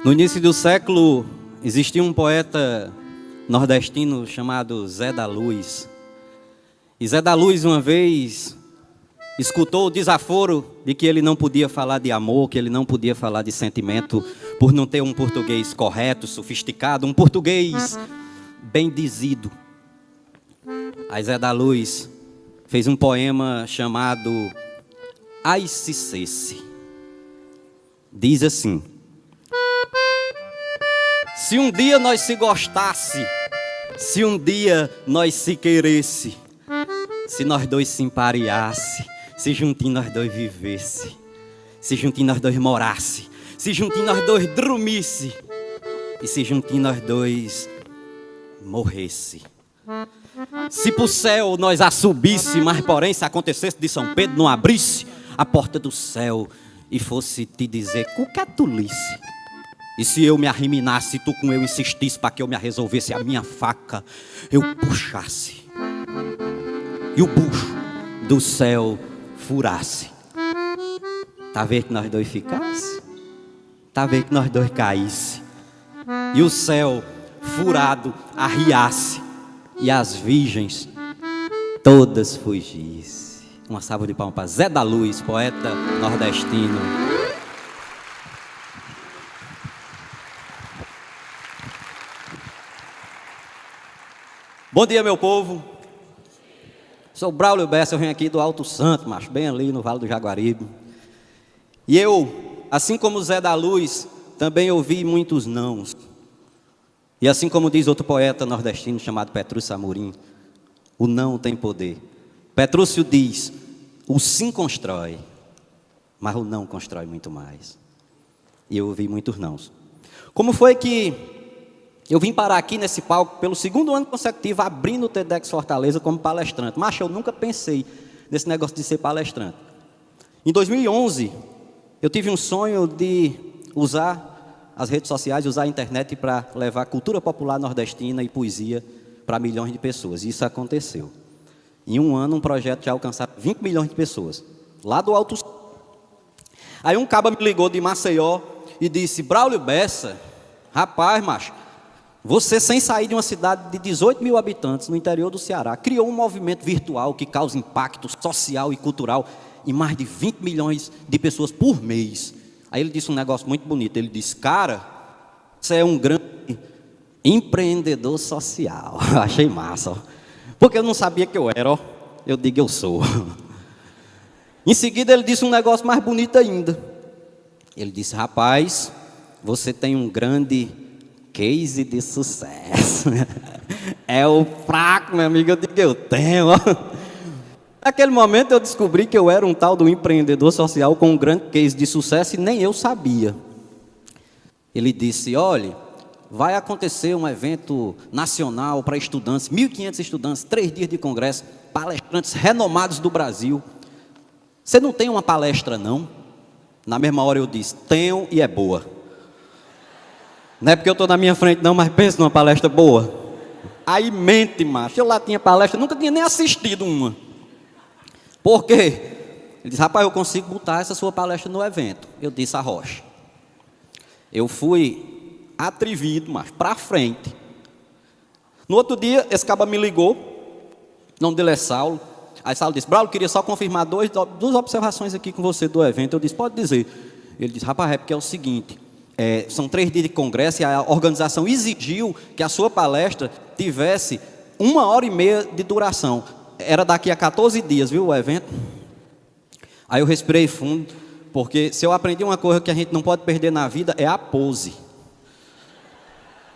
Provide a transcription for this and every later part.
No início do século, existia um poeta nordestino chamado Zé da Luz. E Zé da Luz, uma vez, escutou o desaforo de que ele não podia falar de amor, que ele não podia falar de sentimento, por não ter um português correto, sofisticado, um português bem dizido. Aí Zé da Luz fez um poema chamado Ai Se Cesse. Diz assim: se um dia nós se gostasse, se um dia nós se queresse, se nós dois se empareasse, se juntinho nós dois vivesse, se juntinho nós dois morasse, se juntinho nós dois dormisse, e se juntinho nós dois morresse. Se pro céu nós a subisse, mas porém se acontecesse de São Pedro não abrisse a porta do céu e fosse te dizer qualquer tolice. E se eu me arriminasse e tu com eu insistisse para que eu me resolvesse a minha faca, eu puxasse e o bucho do céu furasse. Tá vendo que nós dois ficasse? Tá vendo que nós dois caísse? E o céu furado arriasse e as virgens todas fugissem. Uma salva de palmas para Zé da Luz, poeta nordestino. Bom dia, meu povo. Sou Braulio Bessa, eu venho aqui do Alto Santo, macho, bem ali no Vale do Jaguaribe. E eu, assim como Zé da Luz, também ouvi muitos nãos. E assim como diz outro poeta nordestino chamado Petrúcio Amorim, o não tem poder. Petrúcio diz, o sim constrói, mas o não constrói muito mais. E eu ouvi muitos nãos. Como foi que eu vim parar aqui nesse palco pelo segundo ano consecutivo, abrindo o TEDx Fortaleza como palestrante? Mas eu nunca pensei nesse negócio de ser palestrante. Em 2011, eu tive um sonho de usar as redes sociais, usar a internet para levar cultura popular nordestina e poesia para milhões de pessoas. Isso aconteceu. Em um ano, um projeto já alcançou 20 milhões de pessoas, lá do Alto. Aí um caba me ligou de Maceió e disse: Braulio Bessa, rapaz, macho, você, sem sair de uma cidade de 18 mil habitantes no interior do Ceará, criou um movimento virtual que causa impacto social e cultural em mais de 20 milhões de pessoas por mês. Aí ele disse um negócio muito bonito. Ele disse: cara, você é um grande empreendedor social. Achei massa, ó. Porque eu não sabia que eu era, ó. Eu digo, eu sou. Em seguida ele disse um negócio mais bonito ainda. Ele disse: rapaz, você tem um grande case de sucesso. É o fraco, meu amigo. Eu digo, eu tenho. Naquele momento eu descobri que eu era um tal do empreendedor social com um grande case de sucesso e nem eu sabia. Ele disse: olha, vai acontecer um evento nacional para estudantes, 1.500 estudantes, 3 dias de congresso, palestrantes renomados do Brasil. Você não tem uma palestra, não? Na mesma hora eu disse: tenho, e é boa. Não é porque eu estou na minha frente não, mas pensa numa palestra boa. Aí mente, macho. Eu lá tinha palestra, nunca tinha nem assistido uma. Por quê? Ele disse: rapaz, eu consigo botar essa sua palestra no evento. Eu disse: a rocha. Eu fui atrevido, mas para frente. No outro dia, esse caba me ligou. O nome dele é Saulo. Aí Saulo disse: Braulio, queria só confirmar duas observações aqui com você do evento. Eu disse: pode dizer. Ele disse: rapaz, é porque é o seguinte, são 3 dias de congresso e a organização exigiu que a sua palestra tivesse 1h30 de duração. Era daqui a 14 dias, viu, o evento? Aí eu respirei fundo, porque se eu aprendi uma coisa que a gente não pode perder na vida, é a pose.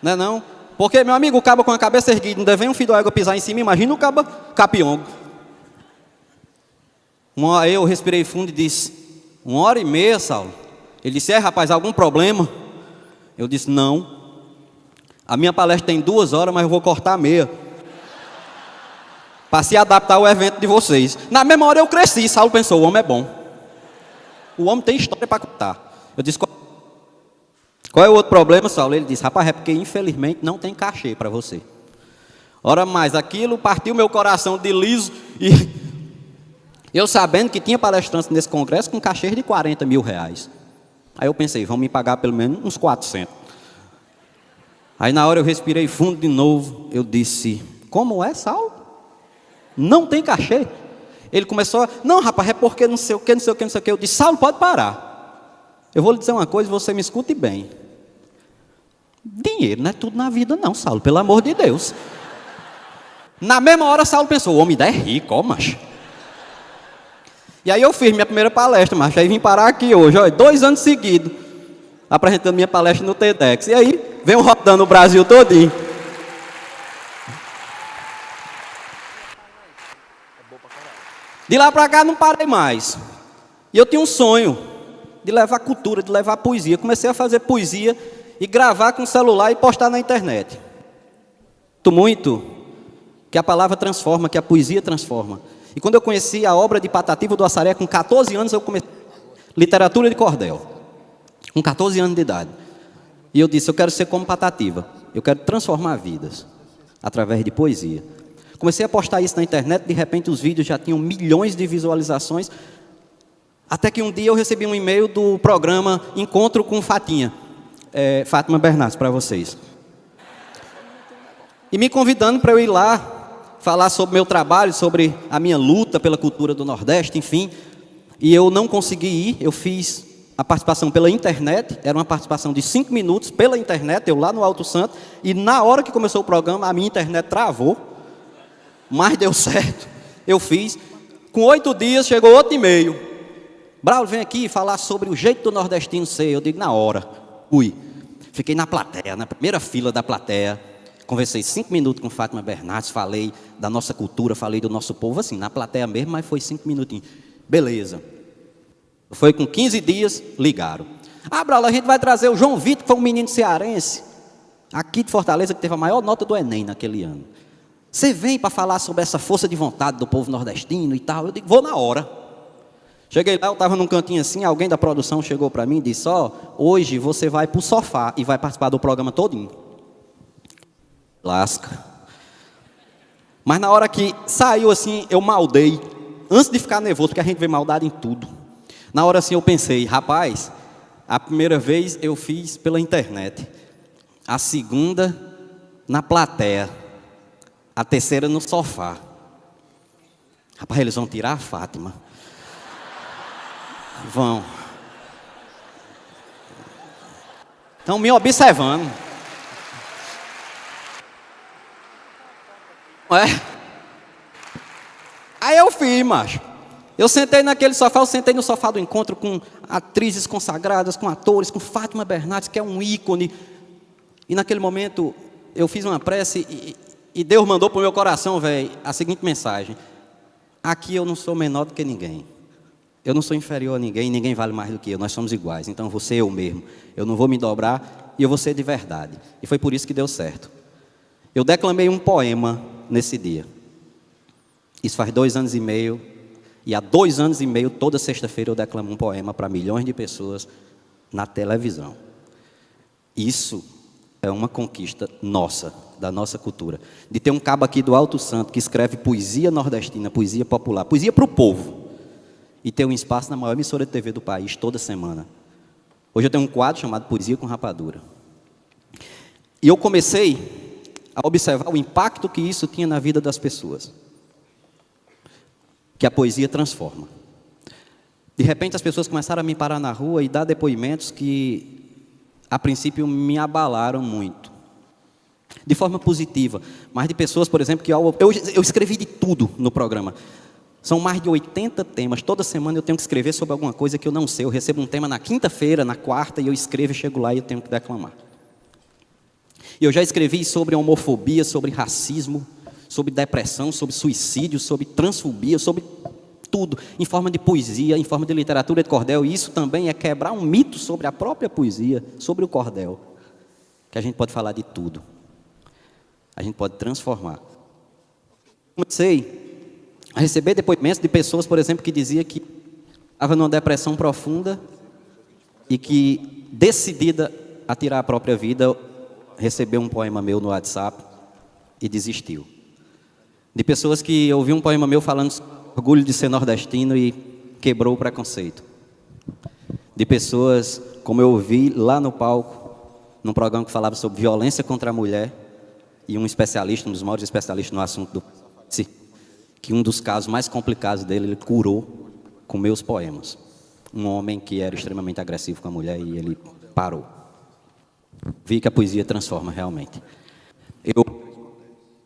Não é não? Porque, meu amigo, o cabo com a cabeça erguida, não deve um filho d'água pisar em cima, imagina o cabo capiongo. Aí eu respirei fundo e disse: 1h30, Saulo? Ele disse: rapaz, algum problema? Eu disse: não. A minha palestra tem 2 horas, mas eu vou cortar meia. Para se adaptar ao evento de vocês. Na mesma hora eu cresci. Saulo pensou: o homem é bom. O homem tem história para contar. Eu disse: qual é o outro problema, Saulo? Ele disse: rapaz, é porque infelizmente não tem cachê para você. Ora mais, aquilo partiu meu coração de liso. E eu sabendo que tinha palestrantes nesse congresso com cachê de R$40 mil. Aí eu pensei, vão me pagar pelo menos uns 400. Aí na hora eu respirei fundo de novo, eu disse, como é, Saulo? Não tem cachê. Ele começou, não rapaz, é porque não sei o que, não sei o que, não sei o que. Eu disse, Saulo, pode parar. Eu vou lhe dizer uma coisa, você me escute bem. Dinheiro não é tudo na vida não, Saulo, pelo amor de Deus. Na mesma hora, Saulo pensou, o homem é rico, ó, macho. E aí eu fiz minha primeira palestra, macho, aí vim parar aqui hoje, ó, 2 anos seguidos, apresentando minha palestra no TEDx. E aí, venho rodando o Brasil todinho. De lá para cá não parei mais. E eu tinha um sonho de levar cultura, de levar poesia. Comecei a fazer poesia e gravar com o celular e postar na internet. Muito que a palavra transforma, que a poesia transforma. E quando eu conheci a obra de Patativa do Assaré, com 14 anos eu comecei literatura de cordel. Com 14 anos de idade. E eu disse, eu quero ser como Patativa. Eu quero transformar vidas através de poesia. Comecei a postar isso na internet, de repente os vídeos já tinham milhões de visualizações. Até que um dia eu recebi um e-mail do programa Encontro com Fatinha. Fátima Bernardes, para vocês. E me convidando para eu ir lá, falar sobre meu trabalho, sobre a minha luta pela cultura do Nordeste, enfim. E eu não consegui ir, eu fiz a participação pela internet, era uma participação de 5 minutos pela internet, eu lá no Alto Santo, e na hora que começou o programa, a minha internet travou, mas deu certo, eu fiz. Com 8 dias, chegou outro e-mail. Braulio, vem aqui falar sobre o jeito do nordestino ser. Eu digo, na hora, fui. Fiquei na plateia, na primeira fila da plateia, conversei 5 minutos com Fátima Bernardes, falei da nossa cultura, falei do nosso povo, assim, na plateia mesmo, mas foi 5 minutinhos. Beleza. Foi com 15 dias, ligaram. Braulio, a gente vai trazer o João Vitor, que foi um menino cearense, aqui de Fortaleza, que teve a maior nota do Enem naquele ano. Você vem para falar sobre essa força de vontade do povo nordestino e tal? Eu digo, vou na hora. Cheguei lá, eu estava num cantinho assim, alguém da produção chegou para mim e disse, hoje você vai para o sofá e vai participar do programa todinho. Lasca. Mas na hora que saiu assim, eu maldei. Antes de ficar nervoso, porque a gente vê maldade em tudo. Na hora assim eu pensei, rapaz, a primeira vez eu fiz pela internet. A segunda, na plateia. A terceira, no sofá. Rapaz, eles vão tirar a Fátima. Vão. Estão me observando. Aí eu fiz, macho. Eu sentei naquele sofá, eu sentei no sofá do encontro com atrizes consagradas, com atores, com Fátima Bernardes, que é um ícone. E naquele momento, eu fiz uma prece e Deus mandou para o meu coração, velho, a seguinte mensagem. Aqui eu não sou menor do que ninguém. Eu não sou inferior a ninguém, ninguém vale mais do que eu, nós somos iguais. Então, vou ser eu mesmo. Eu não vou me dobrar e eu vou ser de verdade. E foi por isso que deu certo. Eu declamei um poema nesse dia. Isso faz 2 anos e meio. E há 2 anos e meio, toda sexta-feira, eu declamo um poema para milhões de pessoas na televisão. Isso é uma conquista nossa, da nossa cultura. De ter um cabo aqui do Alto Santo que escreve poesia nordestina, poesia popular, poesia para o povo. E ter um espaço na maior emissora de TV do país toda semana. Hoje eu tenho um quadro chamado Poesia com Rapadura. E eu comecei a observar o impacto que isso tinha na vida das pessoas. Que a poesia transforma. De repente as pessoas começaram a me parar na rua e dar depoimentos que, a princípio, me abalaram muito. De forma positiva. Mas de pessoas, por exemplo, que eu escrevi de tudo no programa. São mais de 80 temas. Toda semana eu tenho que escrever sobre alguma coisa que eu não sei. Eu recebo um tema na quinta-feira, na quarta, e eu escrevo, chego lá e eu tenho que declamar. E eu já escrevi sobre homofobia, sobre racismo, sobre depressão, sobre suicídio, sobre transfobia, sobre tudo, em forma de poesia, em forma de literatura de cordel. E isso também é quebrar um mito sobre a própria poesia, sobre o cordel. Que a gente pode falar de tudo. A gente pode transformar. Comecei a receber depoimentos de pessoas, por exemplo, que dizia que estava numa depressão profunda e que, decidida a tirar a própria vida, recebeu um poema meu no WhatsApp e desistiu. De pessoas que ouviam um poema meu falando sobre o orgulho de ser nordestino e quebrou o preconceito. De pessoas como eu ouvi lá no palco, num programa que falava sobre violência contra a mulher, e um especialista, um dos maiores especialistas no assunto, que um dos casos mais complicados dele, ele curou com meus poemas. Um homem que era extremamente agressivo com a mulher e ele parou. Vi que a poesia transforma realmente. Eu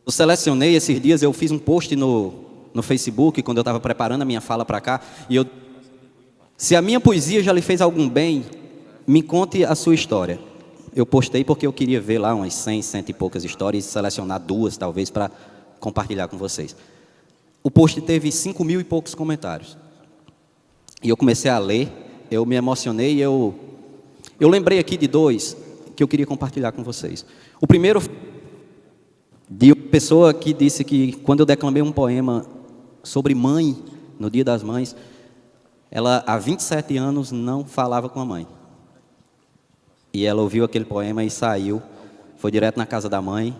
selecionei esses dias, eu fiz um post no Facebook, quando eu estava preparando a minha fala para cá, e se a minha poesia já lhe fez algum bem, me conte a sua história. Eu postei porque eu queria ver lá umas 100 e poucas histórias e selecionar 2, talvez, para compartilhar com vocês. O post teve 5.000 e poucos comentários. E eu comecei a ler, eu me emocionei e eu lembrei aqui de 2 que eu queria compartilhar com vocês. O primeiro, de uma pessoa que disse que quando eu declamei um poema sobre mãe, no Dia das Mães, ela há 27 anos não falava com a mãe. E ela ouviu aquele poema e saiu, foi direto na casa da mãe,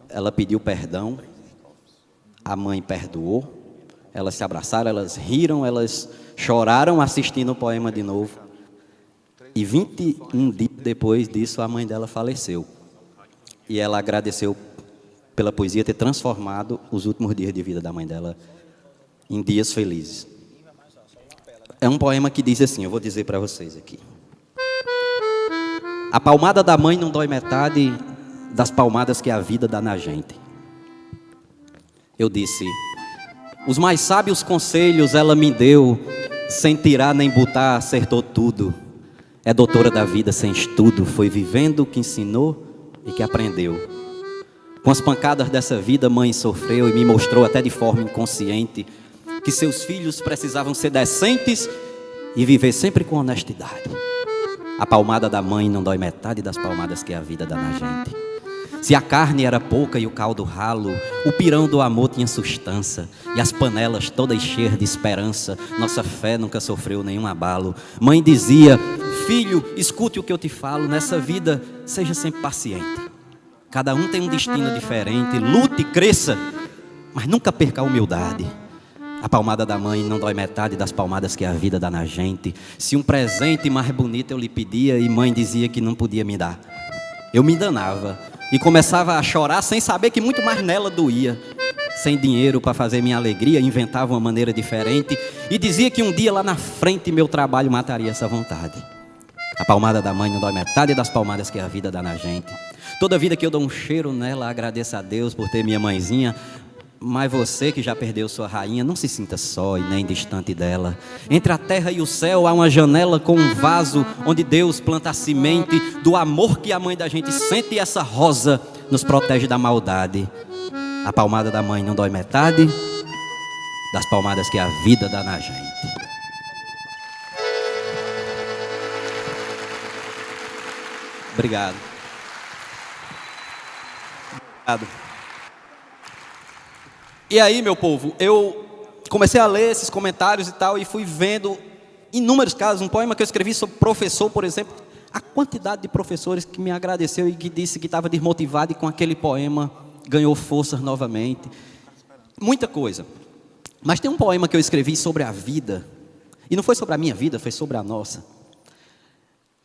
ela pediu perdão, a mãe perdoou, elas se abraçaram, elas riram, elas choraram assistindo o poema de novo. E 21 dias depois disso, a mãe dela faleceu. E ela agradeceu pela poesia ter transformado os últimos dias de vida da mãe dela em dias felizes. É um poema que diz assim, eu vou dizer para vocês aqui. A palmada da mãe não dói metade das palmadas que a vida dá na gente. Eu disse, os mais sábios conselhos ela me deu, sem tirar nem botar, acertou tudo. É doutora da vida sem estudo, foi vivendo o que ensinou e que aprendeu. Com as pancadas dessa vida, mãe sofreu e me mostrou até de forma inconsciente que seus filhos precisavam ser decentes e viver sempre com honestidade. A palmada da mãe não dói metade das palmadas que a vida dá na gente. Se a carne era pouca e o caldo ralo, o pirão do amor tinha sustância, e as panelas todas cheias de esperança, nossa fé nunca sofreu nenhum abalo. Mãe dizia, filho, escute o que eu te falo, nessa vida seja sempre paciente. Cada um tem um destino diferente, lute e cresça, mas nunca perca a humildade. A palmada da mãe não dói metade das palmadas que a vida dá na gente. Se um presente mais bonito eu lhe pedia e mãe dizia que não podia me dar, eu me enganava e começava a chorar sem saber que muito mais nela doía. Sem dinheiro para fazer minha alegria, inventava uma maneira diferente e dizia que um dia lá na frente meu trabalho mataria essa vontade. A palmada da mãe não dói metade das palmadas que a vida dá na gente. Toda vida que eu dou um cheiro nela, agradeço a Deus por ter minha mãezinha. Mas você que já perdeu sua rainha, não se sinta só e nem distante dela. Entre a terra e o céu há uma janela com um vaso onde Deus planta a semente do amor que a mãe da gente sente, e essa rosa nos protege da maldade. A palmada da mãe não dói metade das palmadas que a vida dá na gente. Obrigado. Obrigado. E aí, meu povo, eu comecei a ler esses comentários e tal, e fui vendo inúmeros casos. Um poema que eu escrevi sobre professor, por exemplo, a quantidade de professores que me agradeceu e que disse que estava desmotivado e com aquele poema ganhou forças novamente. Muita coisa. Mas tem um poema que eu escrevi sobre a vida, e não foi sobre a minha vida, foi sobre a nossa,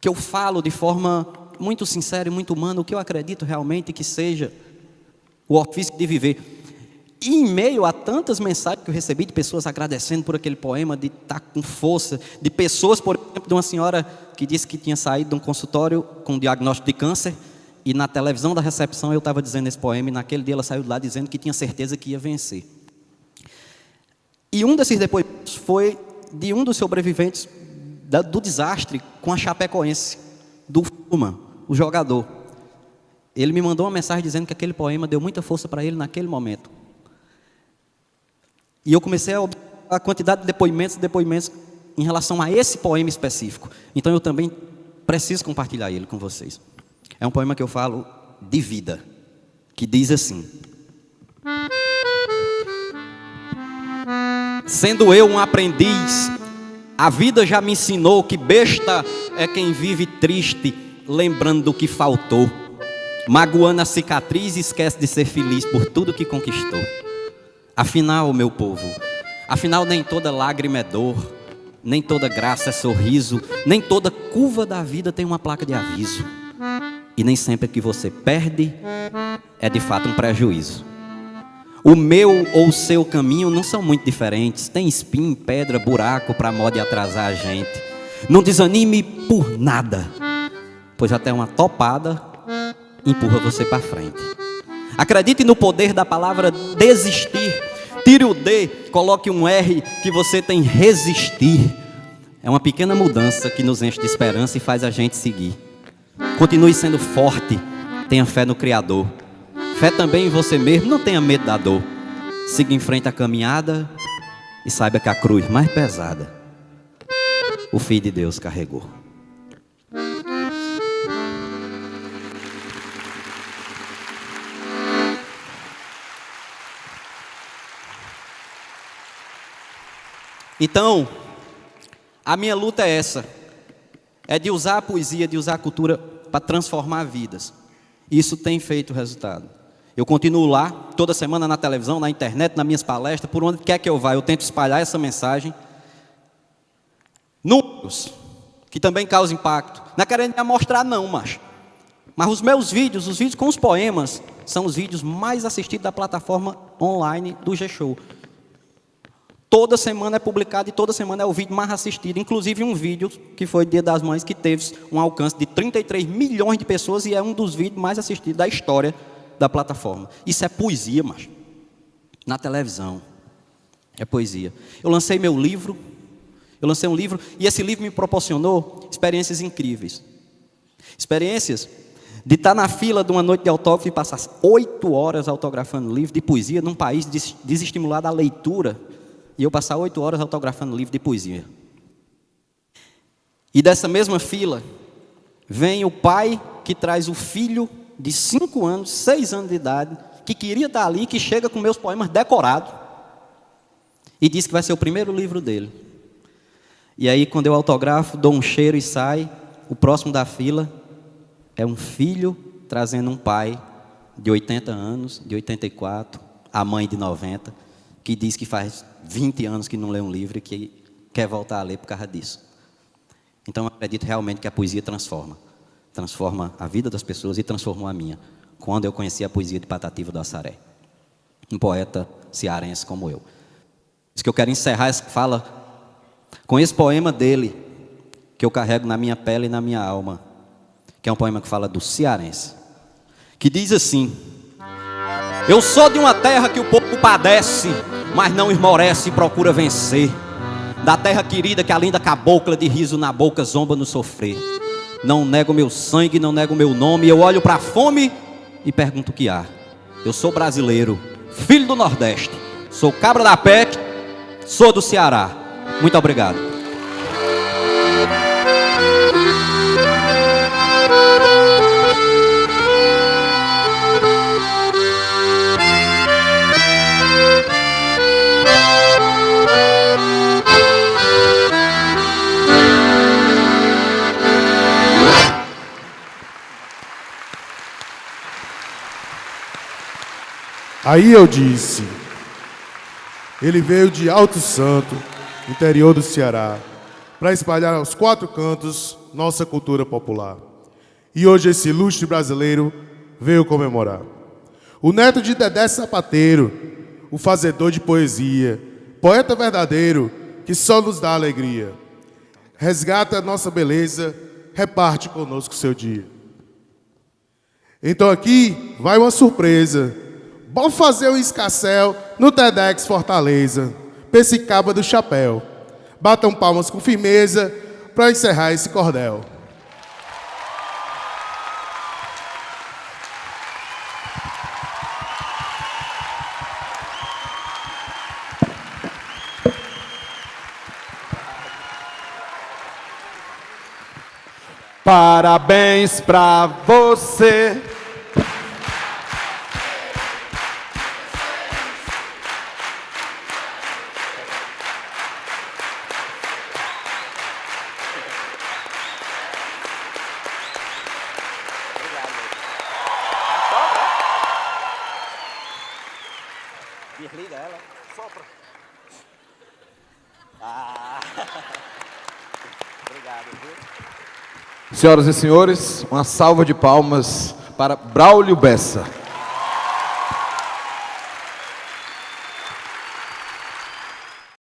que eu falo de forma muito sincera e muito humana o que eu acredito realmente que seja o ofício de viver. E em meio a tantas mensagens que eu recebi de pessoas agradecendo por aquele poema, de estar com força, de pessoas, por exemplo, de uma senhora que disse que tinha saído de um consultório com diagnóstico de câncer, e na televisão da recepção eu estava dizendo esse poema, e naquele dia ela saiu de lá dizendo que tinha certeza que ia vencer. E um desses depoimentos foi de um dos sobreviventes do desastre com a Chapecoense, do Fuma, o jogador. Ele me mandou uma mensagem dizendo que aquele poema deu muita força para ele naquele momento. E eu comecei a observar a quantidade de depoimentos em relação a esse poema específico. Então eu também preciso compartilhar ele com vocês. É um poema que eu falo de vida, que diz assim: sendo eu um aprendiz, a vida já me ensinou que besta é quem vive triste, lembrando do que faltou. Magoando a cicatriz, esquece de ser feliz por tudo que conquistou. Afinal, meu povo, afinal nem toda lágrima é dor, nem toda graça é sorriso, nem toda curva da vida tem uma placa de aviso. E nem sempre que você perde é de fato um prejuízo. O meu ou o seu caminho não são muito diferentes. Tem espinho, pedra, buraco para modo de atrasar a gente. Não desanime por nada, pois até uma topada empurra você para frente. Acredite no poder da palavra desistir. Tire o D, coloque um R, que você tem resistir. É uma pequena mudança que nos enche de esperança e faz a gente seguir. Continue sendo forte, tenha fé no Criador. Fé também em você mesmo, não tenha medo da dor. Siga em frente a caminhada e saiba que a cruz mais pesada o Filho de Deus carregou. Então, a minha luta é essa. É de usar a poesia, de usar a cultura para transformar vidas. Isso tem feito resultado. Eu continuo lá, toda semana na televisão, na internet, nas minhas palestras, por onde quer que eu vá, eu tento espalhar essa mensagem. Números, que também causam impacto. Não é querendo me mostrar não, mas os meus vídeos, os vídeos com os poemas, são os vídeos mais assistidos da plataforma online do G-Show. Toda semana é publicado e toda semana é o vídeo mais assistido. Inclusive um vídeo que foi Dia das Mães, que teve um alcance de 33 milhões de pessoas e é um dos vídeos mais assistidos da história da plataforma. Isso é poesia, macho. Na televisão. É poesia. Eu lancei meu livro. Eu lancei um livro e esse livro me proporcionou experiências incríveis. Experiências de estar na fila de uma noite de autógrafo e passar 8 horas autografando livro de poesia num país desestimulado à leitura. E eu passar 8 horas autografando livro de poesia. E dessa mesma fila, vem o pai que traz o filho de 5 anos, 6 anos de idade, que queria estar ali, que chega com meus poemas decorados, e diz que vai ser o primeiro livro dele. E aí, quando eu autografo, dou um cheiro e sai, o próximo da fila é um filho trazendo um pai de 80 anos, de 84, a mãe de 90, que diz que faz 20 anos que não lê um livro e que quer voltar a ler por causa disso. Então eu acredito realmente que a poesia transforma a vida das pessoas e transformou a minha, quando eu conheci a poesia de Patativa do Assaré, um poeta cearense como eu. Isso que eu quero encerrar essa fala com esse poema dele, que eu carrego na minha pele e na minha alma, que é um poema que fala do cearense, que diz assim: eu sou de uma terra que o povo padece, mas não esmorece e procura vencer. Da terra querida que a linda cabocla de riso na boca zomba no sofrer. Não nego meu sangue, não nego meu nome. Eu olho para a fome e pergunto o que há. Eu sou brasileiro, filho do Nordeste. Sou cabra da peste, sou do Ceará. Muito obrigado. Aí eu disse, ele veio de Alto Santo, interior do Ceará, para espalhar aos 4 cantos nossa cultura popular. E hoje esse ilustre brasileiro veio comemorar. O neto de Dedé Sapateiro, o fazedor de poesia, poeta verdadeiro que só nos dá alegria. Resgata a nossa beleza, reparte conosco seu dia. Então aqui vai uma surpresa. Vamos fazer um escarcéu no TEDx Fortaleza, Pessicaba do Chapéu. Batam palmas com firmeza para encerrar esse cordel. Parabéns pra você. Desliga ela, sopra. Ah. Senhoras e senhores, uma salva de palmas para Braulio Bessa.